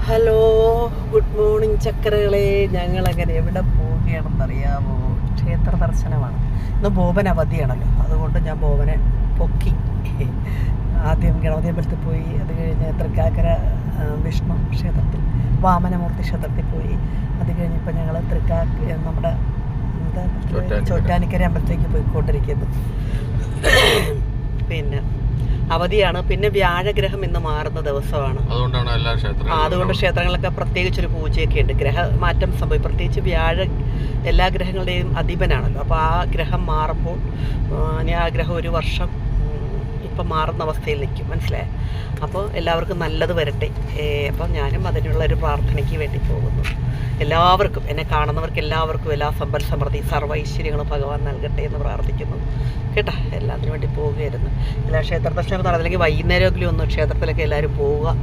Hello, good morning ചക്കരകളെ. ഞങ്ങളങ്ങനെ എവിടെ പോവുകയാണെന്നറിയാമോ? ക്ഷേത്ര ദർശനമാണ്. ഇന്ന് ബോബൻ അവധിയാണല്ലോ, അതുകൊണ്ട് ഞാൻ ബോബനെ പൊക്കി. ആദ്യം ഗണപതി അമ്പലത്തിൽ പോയി, അത് കഴിഞ്ഞ് തൃക്കാക്കര വിഷ്ണു ക്ഷേത്രത്തിൽ, വാമനമൂർത്തി ക്ഷേത്രത്തിൽ പോയി. അത് കഴിഞ്ഞിപ്പോൾ ഞങ്ങൾ നമ്മുടെ ചോറ്റാനിക്കര അമ്പലത്തിലേക്ക് പോയിക്കൊണ്ടിരിക്കുന്നു. പിന്നെ അവധിയാണ്. പിന്നെ വ്യാഴഗ്രഹം ഇന്ന് മാറുന്ന ദിവസമാണ്. അതുകൊണ്ട് ക്ഷേത്രങ്ങളിലൊക്കെ പ്രത്യേകിച്ചൊരു പൂജയൊക്കെ ഉണ്ട്. ഗ്രഹമാറ്റം സംഭവിക്കും. പ്രത്യേകിച്ച് എല്ലാ ഗ്രഹങ്ങളുടെയും അധിപനാണല്ലോ. അപ്പോൾ ആ ഗ്രഹം മാറുമ്പോൾ ആ ഗ്രഹം ഒരു വർഷം ഇപ്പം മാറുന്ന അവസ്ഥയിൽ നിൽക്കും, മനസ്സിലായോ? അപ്പോൾ എല്ലാവർക്കും നല്ലത് വരട്ടെ. അപ്പം ഞാനും അതിനുള്ളൊരു പ്രാർത്ഥനയ്ക്ക് വേണ്ടി പോകുന്നു. എല്ലാവർക്കും, എന്നെ കാണുന്നവർക്ക് എല്ലാവർക്കും എല്ലാ സമ്പൽ സമൃദ്ധി സർവ്വ ഐശ്വര്യങ്ങളും ഭഗവാൻ നൽകട്ടെ എന്ന് പ്രാർത്ഥിക്കുന്നു കേട്ടോ. എല്ലാത്തിനു വേണ്ടി പോവുകയായിരുന്നു. എല്ലാ ക്ഷേത്ര ദർശനമൊക്കെ നടന്നില്ലെങ്കിൽ വൈകുന്നേരമെങ്കിലും ഒന്ന് ക്ഷേത്രത്തിലൊക്കെ എല്ലാവരും പോവുക.